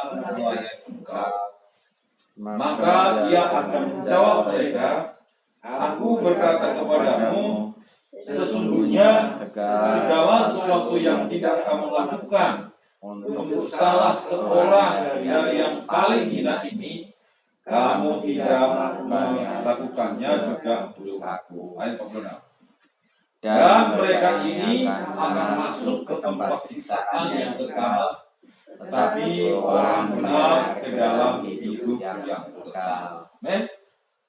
benar melayani engkau. Maka ia akan menjawab mereka, aku berkata kepadamu, sesungguhnya segala sesuatu yang tidak kamu lakukan untuk salah seorang dari yang paling hina ini, kamu tidak melakukannya juga untuk aku. Ayat 46. Dan mereka ini akan masuk ke tempat siksaan yang kekal, tetapi orang benar ke dalam hidup yang kekal. Amin.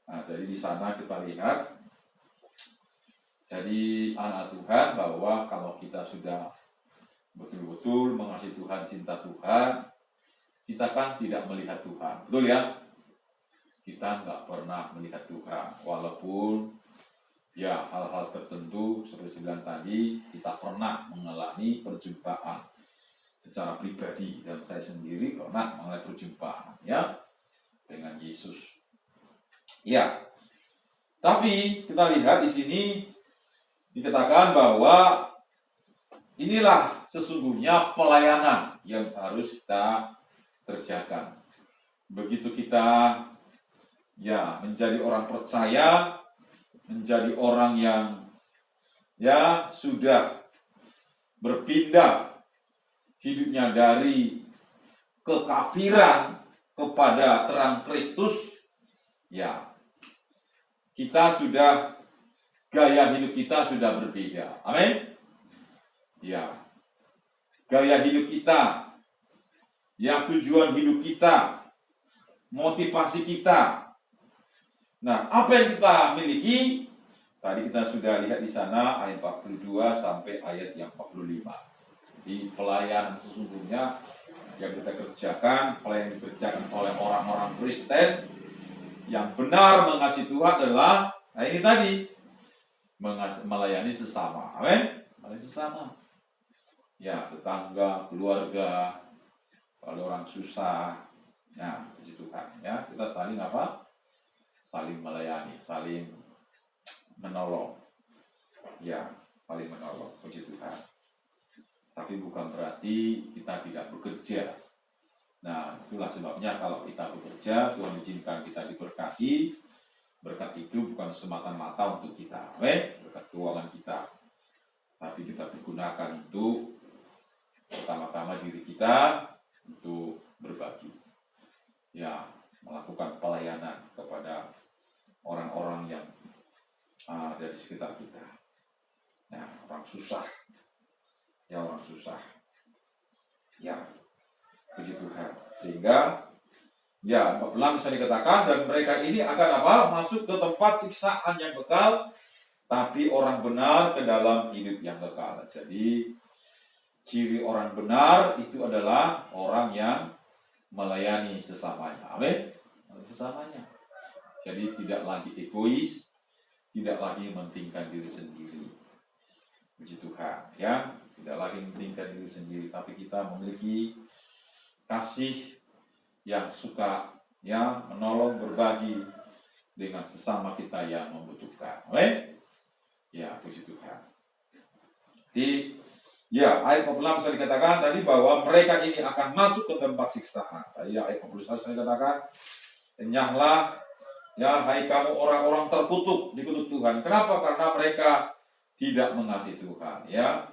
Nah, jadi di sana kita lihat, jadi anak Tuhan, bahwa kalau kita sudah betul-betul mengasihi Tuhan, cinta Tuhan, kita kan tidak melihat Tuhan, betul ya? Kita nggak pernah melihat Tuhan, walaupun ya hal-hal tertentu seperti saya bilang tadi, kita pernah mengalami perjumpaan secara pribadi, dan saya sendiri pernah mengalami perjumpaan ya dengan Yesus. Ya, tapi kita lihat di sini dikatakan bahwa inilah sesungguhnya pelayanan yang harus kita kerjakan. Begitu kita ya menjadi orang percaya, menjadi orang yang ya sudah berpindah hidupnya dari kekafiran kepada terang Kristus, ya kita sudah, gaya hidup kita sudah berbeda. Amin. Ya, gaya hidup kita, yang tujuan hidup kita, motivasi kita. Nah, apa yang kita miliki? Tadi kita sudah lihat di sana ayat 42 sampai ayat yang 45. Di pelayanan sesungguhnya yang kita kerjakan, pelayanan yang dikerjakan oleh orang-orang Kristen yang benar mengasihi Tuhan adalah, nah ini tadi, melayani sesama. Amin. Melayani sesama. Ya, tetangga, keluarga, kalau orang susah, nah puji Tuhan ya, kita saling apa? Saling melayani, saling menolong. Ya, saling menolong, puji Tuhan. Tapi bukan berarti kita tidak bekerja. Nah, itulah sebabnya kalau kita bekerja, Tuhan izinkan kita diberkati. Berkat itu bukan semata-mata untuk kita, berkat keuangan kita. Tapi kita pergunakan untuk pertama-tama diri kita untuk berbagi. Ya, melakukan pelayanan kepada orang-orang yang dari sekitar kita. Nah, orang susah. Ya, orang susah. Ya, puji Tuhan. Sehingga ya, 46 bisa dikatakan, dan mereka ini akan apa? Masuk ke tempat siksaan yang kekal, tapi orang benar ke dalam hidup yang kekal. Jadi ciri orang benar itu adalah orang yang melayani sesamanya. Amin. Sesamanya. Jadi tidak lagi egois, tidak lagi mementingkan diri sendiri. Puji Tuhan, ya. Tidak lagi mementingkan diri sendiri, tapi kita memiliki kasih yang suka ya menolong, berbagi dengan sesama kita yang membutuhkan. Amin. Ya, puji Tuhan. Di ya, ayat 46 saya dikatakan tadi bahwa mereka ini akan masuk ke tempat siksaan. Tadi ayat 41 saya dikatakan, enyahlah ya hai kamu orang-orang terkutuk, dikutuk Tuhan. Kenapa? Karena mereka tidak mengasihi Tuhan, ya.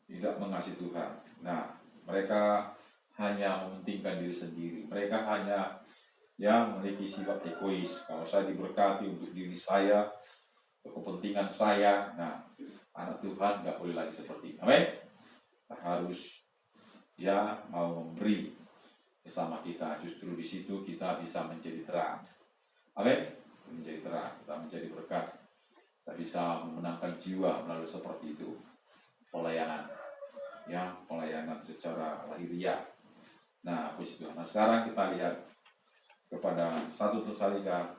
Tidak mengasihi Tuhan. Nah, mereka hanya mementingkan diri sendiri. Mereka hanya yang memiliki sifat egois. Kalau saya diberkati untuk diri saya, untuk kepentingan saya, nah, anak Tuhan nggak boleh lagi seperti ini. Amin. Kita harus ya mau memberi bersama kita. Justru di situ kita bisa menjadi terang. Amin. Menjadi terang, kita menjadi berkat. Kita bisa memenangkan jiwa melalui seperti itu. Pelayanan, ya pelayanan secara lahiriah. Nah, puji Tuhan. Nah, sekarang kita lihat kepada 1 Tesalonika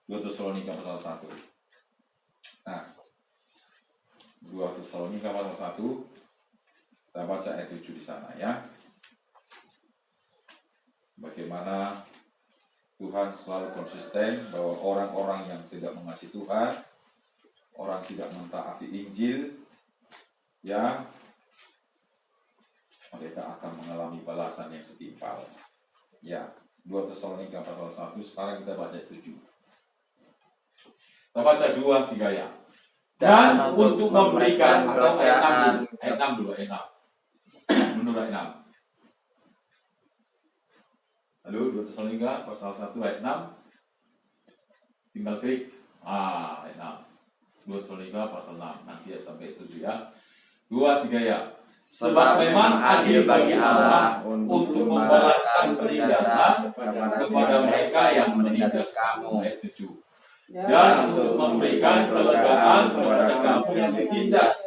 2 Tesalonika pasal 1. Nah, 2 Tesalonika pasal 1, kita baca ayat 7 di sana ya. Bagaimana Tuhan selalu konsisten bahwa orang-orang yang tidak mengasihi Tuhan, orang tidak mentaati Injil, ya mereka akan mengalami balasan yang setimpal. Ya, 2 Tesalonika pasal 1, sekarang kita baca 7. Kita baca 2, 3 ya. Dan untuk memberikan, atau ayat 6 dulu, ayat 6. Menurut ayat 6. Lalu 2 Tesalonika pasal 1 ayat 6. Tinggal klik. Ayat 6. 2 Tesalonika pasal 6. Nanti ya sampai 7 ya. 2, 3 ya. Sebab memang adil bagi Allah untuk membalaskan penindasan kepada mereka yang menindas kamu. Ayat 7. Dan untuk memberikan kelegaan kepada kamu yang ditindas,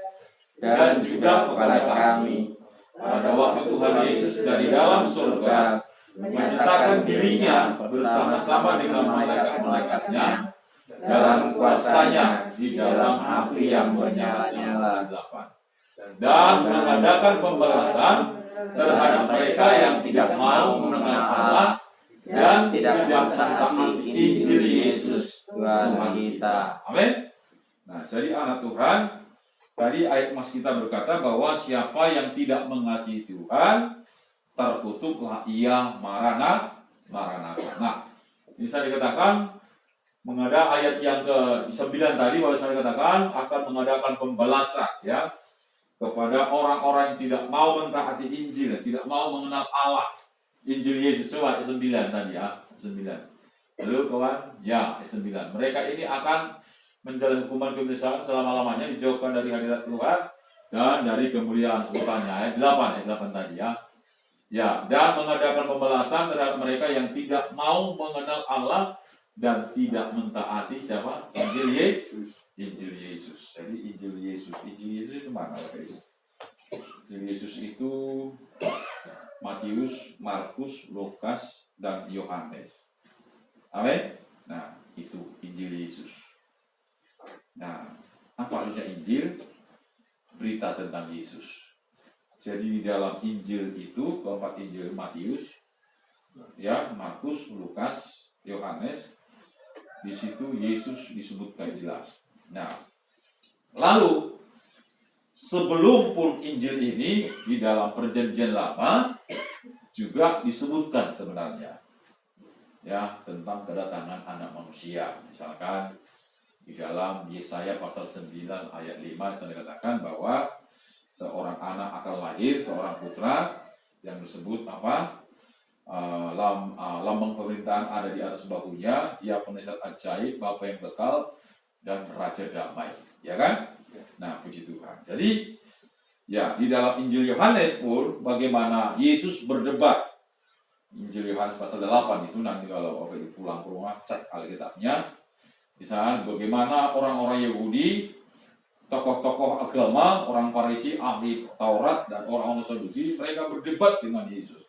dan juga kepada kami. Pada waktu Tuhan Yesus dari dalam surga menyatakan dirinya bersama-sama dengan malaikat-malaikatnya dalam kuasanya di dalam api yang menyala-nyala. Dan mengadakan pembalasan terhadap mereka yang tidak mau mengenal Allah dan tidak mentaati Injil Yesus Tuhan kita. Amin. Nah, jadi anak Tuhan, tadi ayat mas kita berkata bahwa siapa yang tidak mengasihi Tuhan, terkutuklah ia Maranatha. Nah, bisa dikatakan mengada ayat yang ke-9 tadi bahwa saya katakan akan mengadakan pembalasan ya kepada orang-orang yang tidak mau mentaati Injil, tidak mau mengenal Allah. Injil Yesus, coba ayat 9 tadi ya, 9. Lalu kawan, ya ayat 9. Mereka ini akan menjalani hukuman kebinasaan selama-lamanya, dijauhkan dari hadirat Tuhan dan dari kemuliaan Tuhannya. Ayat 8 tadi ya. Ya, dan mengadakan pembalasan terhadap mereka yang tidak mau mengenal Allah dan tidak mentaati siapa? Injil Yesus. Jadi Injil Yesus itu mana itu? Injil Yesus itu Matius, Markus, Lukas, dan Yohanes. Amin. Nah, itu Injil Yesus. Nah, apa artinya Injil? Berita tentang Yesus. Jadi di dalam Injil itu, keempat Injil Matius, ya, Markus, Lukas, Yohanes, di situ Yesus disebutkan jelas. Nah, lalu sebelum pun Injil ini di dalam Perjanjian Lama juga disebutkan sebenarnya ya tentang kedatangan anak manusia. Misalkan di dalam Yesaya pasal 9 ayat 5 sudah dikatakan bahwa seorang anak akan lahir, seorang putra yang disebut apa? Lambang pemerintahan ada di atas bahunya, dia penasihat ajaib, Bapa yang kekal, dan Raja damai, ya kan? Nah, puji Tuhan. Jadi, ya di dalam Injil Yohanes pun bagaimana Yesus berdebat. Injil Yohanes pasal 8 itu nanti kalau pulang ke rumah cek Alkitabnya. Misalnya bagaimana orang-orang Yahudi, tokoh-tokoh agama, orang Farisi, ahli Taurat, dan orang-orang Saduki, mereka berdebat dengan Yesus.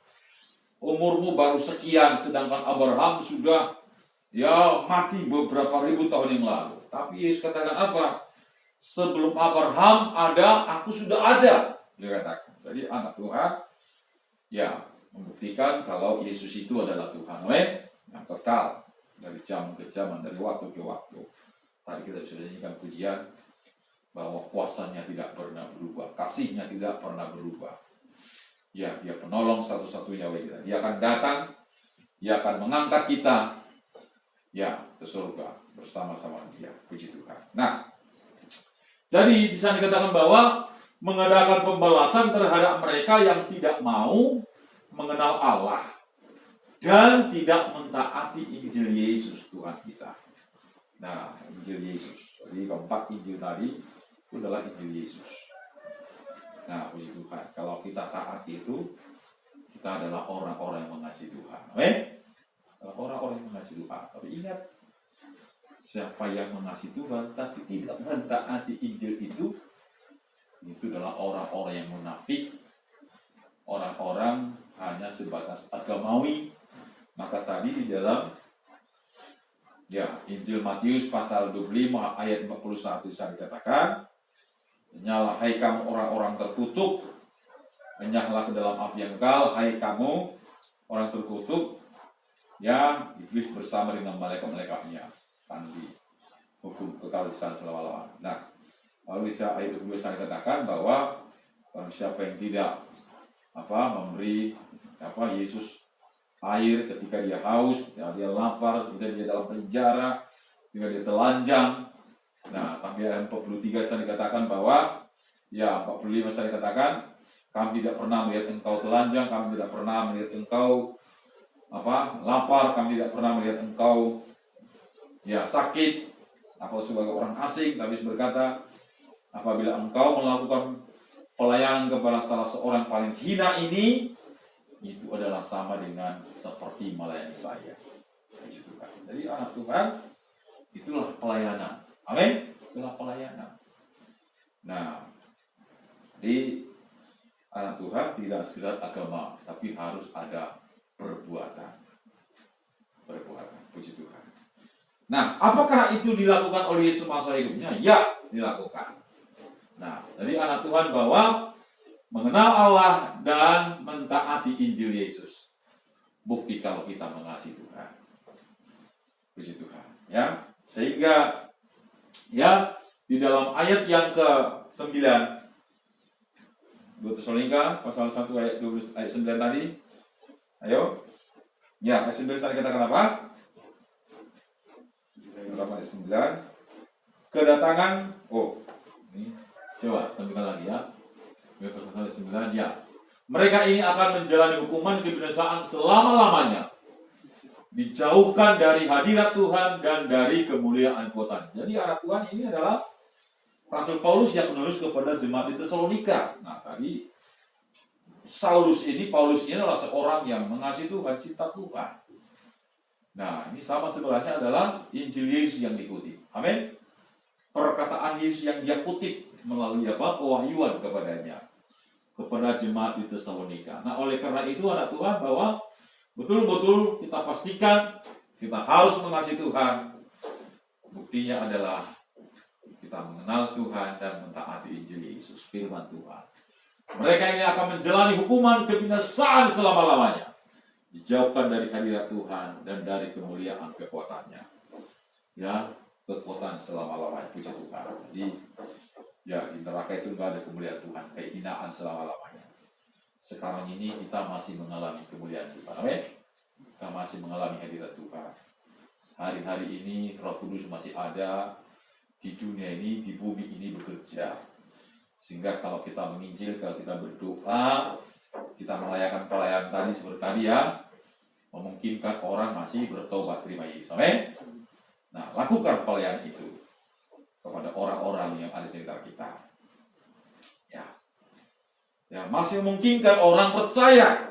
Umurmu baru sekian, sedangkan Abraham sudah mati beberapa ribu tahun yang lalu. Tapi Yesus katakan apa? Sebelum Abraham ada, aku sudah ada. Dia katakan. Jadi anak Tuhan ya membuktikan kalau Yesus itu adalah Tuhan yang kekal dari zaman ke zaman, dari waktu ke waktu. Tadi kita sudah nyanyikan pujian bahwa kuasanya tidak pernah berubah, kasihnya tidak pernah berubah. Ya, dia penolong satu-satunya bagi kita. Dia akan datang, dia akan mengangkat kita ya ke surga bersama-sama dia. Puji Tuhan. Nah, jadi bisa dikatakan bahwa mengadakan pembalasan terhadap mereka yang tidak mau mengenal Allah dan tidak mentaati Injil Yesus Tuhan kita. Nah, Injil Yesus. Jadi keempat Injil tadi itu adalah Injil Yesus. Nah, puji Tuhan. Kalau kita taat itu, kita adalah orang-orang yang mengasihi Tuhan. Orang-orang yang mengasihi Tuhan. Tapi ingat, siapa yang mengasihi Tuhan tapi tidak mentaati Injil itu adalah orang-orang yang munafik, orang-orang hanya sebatas agamawi. Maka tadi di dalam Injil Matius pasal 25 ayat 41 saya dikatakan, "Nyala hai kamu orang-orang terkutuk, enyahlah ke dalam api yang kekal, hai kamu orang terkutuk, ya iblis bersama dengan malaikat-malaikatnya akan dihukum kekal di sana selama-lamanya." Nah, lalu bisa ayat 22 saya dikatakan bahwa barang siapa yang tidak memberi Yesus air ketika dia haus, dia lapar, ketika dia dalam penjara, ketika dia telanjang. Nah, sampai ayat 43 saya dikatakan bahwa, ya 45 saya dikatakan, kami tidak pernah melihat engkau telanjang, kami tidak pernah melihat engkau lapar, kami tidak pernah melihat engkau sakit atau sebagai orang asing. Tapi berkata, apabila engkau melakukan pelayanan kepada salah seorang paling hina ini, itu adalah sama dengan seperti melayani saya. Jadi anak Tuhan, itulah pelayanan. Amin. Itulah pelayanan. Nah, di anak Tuhan tidak sekedar agama, tapi harus ada perbuatan. Puji Tuhan. Nah, apakah itu dilakukan oleh Yesus masa hidupnya? Ya, dilakukan. Nah, jadi anak Tuhan bahwa mengenal Allah dan mentaati Injil Yesus, bukti kalau kita mengasihi Tuhan. Puji Tuhan. Ya, sehingga di dalam ayat yang ke-9, 2 Tesalonika pasal 1 ayat 12 ayat 9 tadi. Ayo. Ya, ayat 9 saya katakan apa? Ayat 9. Kedatangan, ini coba tunjukkan lagi ya. Ayat 9 ya. Mereka ini akan menjalani hukuman kebinasaan selama-lamanya, dijauhkan dari hadirat Tuhan dan dari kemuliaan kota. Jadi anak Tuhan ini adalah Rasul Paulus yang menulis kepada jemaat di Tesalonika. Nah, tadi Paulus ini adalah seorang yang mengasihi Tuhan, cinta Tuhan. Nah, ini sama sebenarnya adalah Injil Yesus yang dikutip. Amin. Perkataan Yesus yang dia kutip melalui pewahyuan kepadanya, kepada jemaat di Tesalonika. Nah, oleh karena itu anak Tuhan bahwa betul-betul kita pastikan kita harus mengasihi Tuhan. Buktinya adalah kita mengenal Tuhan dan mentaati Injil Yesus, firman Tuhan. Mereka ini akan menjalani hukuman kebinasaan selama-lamanya, dijauhkan dari hadirat Tuhan dan dari kemuliaan kekuatannya. Ya, kekuatan selama-lamanya, puji Tuhan. Jadi, ya di neraka itu tidak ada kemuliaan Tuhan, kehinaan selama-lamanya. Sekarang ini kita masih mengalami kemuliaan Tuhan. Amin. Kita masih mengalami hadirat Tuhan. Hari-hari ini Roh Kudus masih ada di dunia ini, di bumi ini bekerja. Sehingga kalau kita menginjil, kalau kita berdoa, kita melayakan pelayanan tadi seperti tadi ya, memungkinkan orang masih bertobat terima Yesus. Amin. Nah, lakukan pelayanan itu kepada orang-orang yang ada di sekitar kita. Ya, masih memungkinkan orang percaya.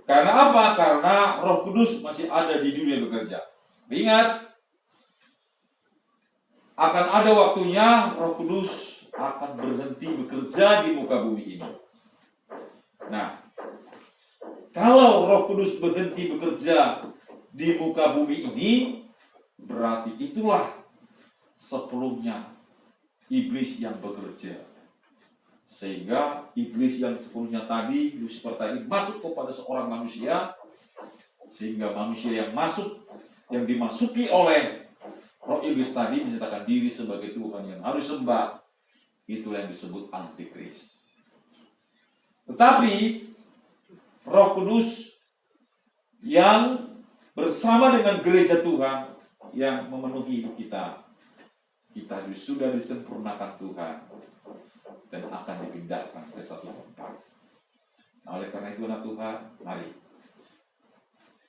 Karena apa? Karena Roh Kudus masih ada di dunia bekerja. Ingat, akan ada waktunya Roh Kudus akan berhenti bekerja di muka bumi ini. Nah, kalau Roh Kudus berhenti bekerja di muka bumi ini, berarti itulah sebelumnya iblis yang bekerja. Sehingga iblis yang sebelumnya tadi, Lucifer tadi, masuk kepada seorang manusia, sehingga manusia yang dimasuki oleh roh iblis tadi menyatakan diri sebagai Tuhan yang harus sembah. Itulah yang disebut antikris. Tetapi Roh Kudus yang bersama dengan gereja Tuhan yang memenuhi hidup kita sudah disempurnakan Tuhan dan akan dipindahkan ke satu tempat. Nah, oleh karena itu anak Tuhan, mari,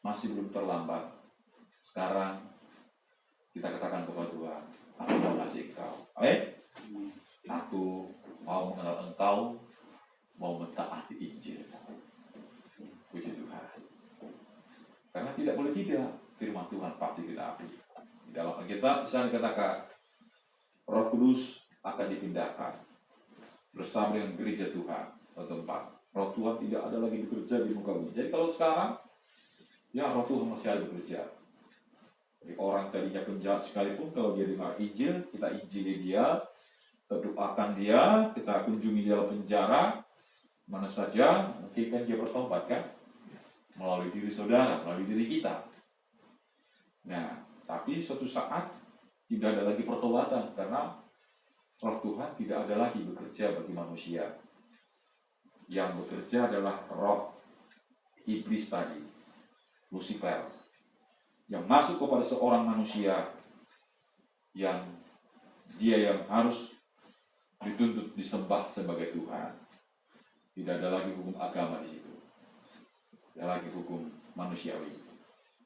masih belum terlambat. Sekarang kita katakan kepada Tuhan, aku mengasihi Engkau. Amin. Aku mau mengenal Engkau, mau mentaati Injil. Puji Tuhan. Karena tidak boleh tidak, firman Tuhan pasti kita api. Di dalam Alkitab bisa dikatakan, Roh Kudus akan dipindahkan bersama dengan gereja Tuhan ke tempat. Roh Tuhan tidak ada lagi bekerja di muka bumi. Jadi kalau sekarang, ya Roh Tuhan masih ada bekerja. Jadi orang tadinya penjahat sekalipun, kalau dia dengar Injil, kita injili dia, kita doakan dia, kita kunjungi dia dalam penjara, mana saja, mungkin kan dia bertobat kan? Melalui diri saudara, melalui diri kita. Nah, tapi suatu saat tidak ada lagi pertobatan, karena Roh Tuhan tidak ada lagi bekerja bagi manusia. Yang bekerja adalah roh iblis tadi. Lucifer, yang masuk kepada seorang manusia yang dia yang harus dituntut disembah sebagai Tuhan. Tidak ada lagi hukum agama di situ. Tidak lagi hukum manusiawi.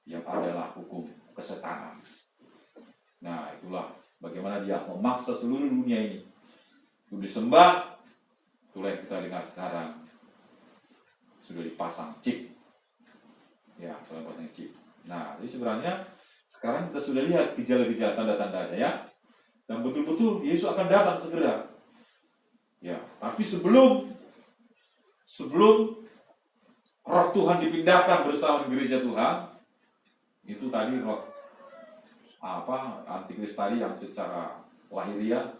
Yang adalah hukum kesetanan. Nah, itulah bagaimana dia memaksa seluruh dunia ini untuk disembah. Itulah yang kita dengar sekarang. Sudah dipasang chip. Ya, dalam pasang chip. Nah, jadi sebenarnya sekarang kita sudah lihat gejala-gejala tanda-tandanya ya. Dan betul-betul Yesus akan datang segera. Ya, tapi sebelum roh Tuhan dipindahkan bersama gereja Tuhan, itu tadi roh antikris tadi yang secara lahiriah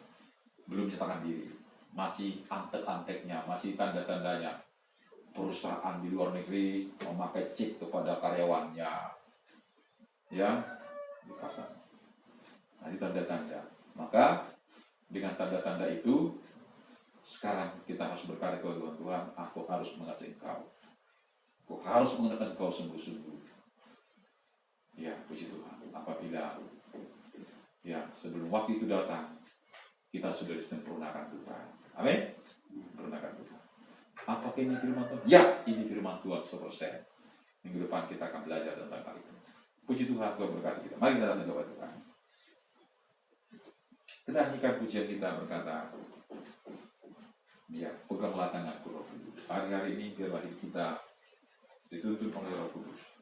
belum menyatakan diri, masih antek-anteknya, masih tanda-tandanya. Perusahaan di luar negeri memakai chip kepada karyawannya, ya, dipasang. Nah, ini tanda-tanda. Maka dengan tanda-tanda itu, sekarang kita harus berkata kepada Tuhan, aku harus mengasihi Engkau. Aku harus mengenal Engkau sungguh-sungguh. Ya, puji Tuhan. Apabila sebelum waktu itu datang, kita sudah disempurnakan Tuhan. Amin. Sempurnakan Tuhan. Apakah ini firman Tuhan? Ya, ini firman Tuhan 100%. Minggu depan kita akan belajar tentang hal itu. Puji Tuhan, Tuhan berkati kita. Mari kita datang kepada Tuhan. Kita nyanyikan pujian kita berkata, ya, peganglah tanganku Roh Kudus. Hari-hari ini biarlah hidup kita dituntun oleh Roh Kudus.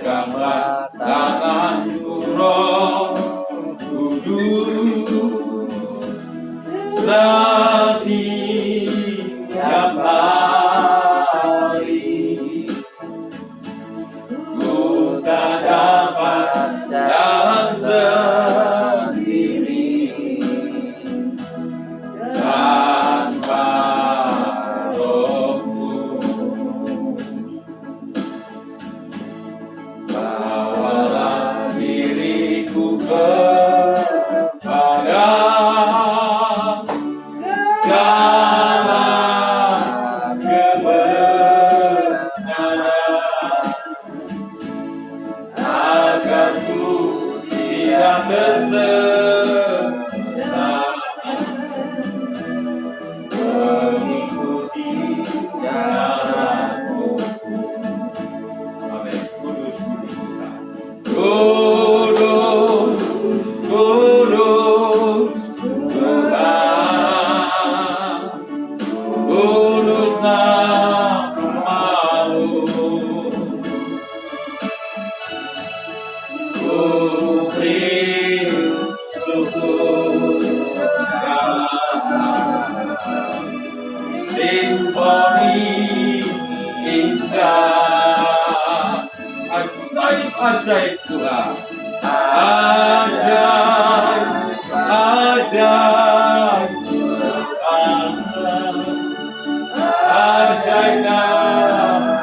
Peganglah tanganku Roh Kudus, setiap hari ku tak dapat jalan sendiri tanpa Roh-Mu. Bawalah diriku kepada segala kebenaran, agar ku tidak tersesat mengikuti jalan-Mu. Amin. Kudus, kudus Tuhan. Kudus, kudus Tuhan. Kudus nama-Mu. Ku beri syukur simfoni indah. Ajaib Tuhan, ajaib Tuhan, ajaib nama-Mu.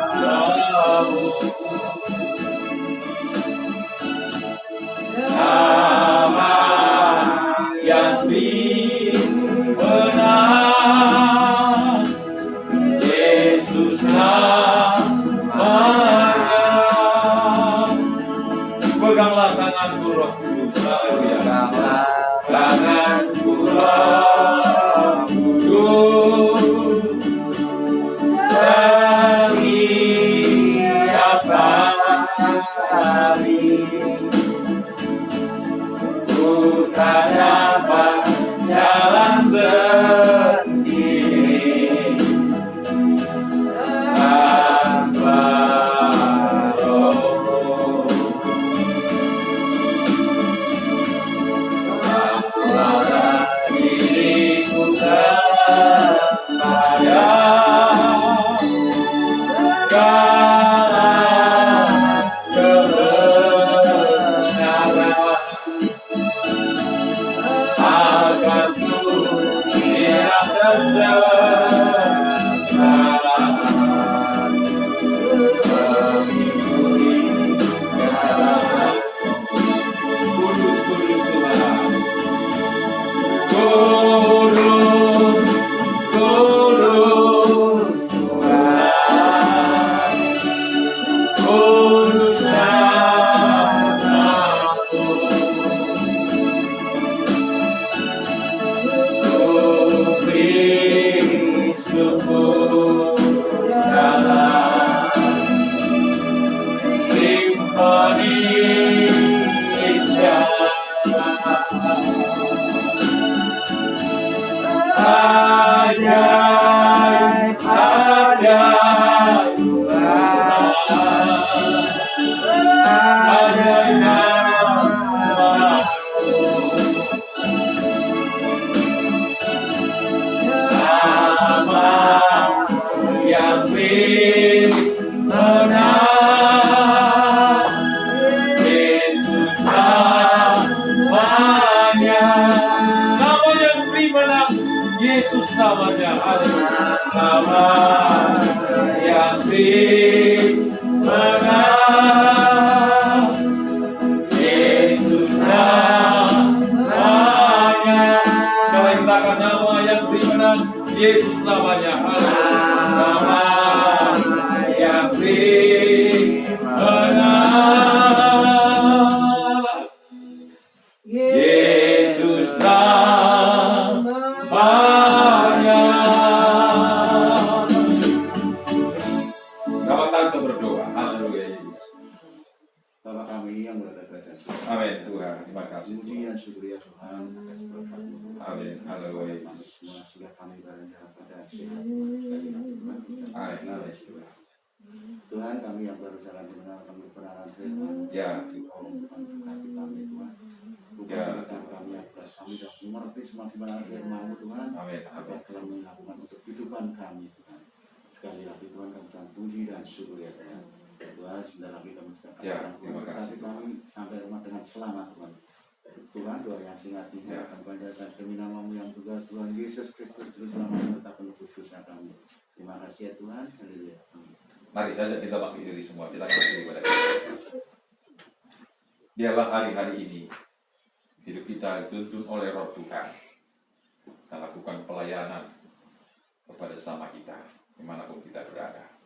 Nama yang benar, Yesus namanya. Peganglah tanganku Roh Kudus. Haleluya. Tanganku Roh Kudus, setiap hari ku tak dapat jalan sendiri tanpa Roh. ajaib, ajaib Tuhan, ajaib namamu, nama yang beri menang, Yesus namanya, nama yang beri menang, Yesus namanya, nama yang beri menang, Yesus namanya. Kalau kita akan nama yang beri menang, Yesus namanya, nama yang beri menang, Yesus namanya. Dapat kita berdoa. Haleluya Yesus. Bapa kami yang berada di surga. Amin Tuhan. Terima kasih. Puji dan syukur ya Tuhan atas berkat-Mu. Amin. Haleluya Kami Yesus. semua sudah kami berada pada sehat sekali lagi Tuhan. Amin. Amin. Tuhan kami yang baru saja mendengarkan kebenaran firman. Ya. Tolong Tuhan berkati kami Tuhan. Bukan Ya. berkat kami atas kami dan mengerti semua kebenaran firman-Mu Tuhan. Amin. Apa Amin. telah melakukan untuk kehidupan kami Tuhan. Sekali lagi Tuhan kami ucapkan puji dan syukur ya Tuhan. Tuhan sebentar lagi kami sedang Ya, akan terima kasih, kami sampai rumah dengan selamat Tuhan. Tuhan doa yang singkat ini Ya. akan panjatkan demi nama-Mu yang tunggal Tuhan Yesus Kristus terus selama tetap menebus dosa kami. Terima kasih ya Tuhan. Haleluya. Amin. Mari saja kita bangkit diri semua. Kita kasih kepada Tuhan. Biarlah hari-hari ini hidup kita dituntun oleh Roh Tuhan. Kita lakukan pelayanan kepada sesama kita dimanapun kita berada.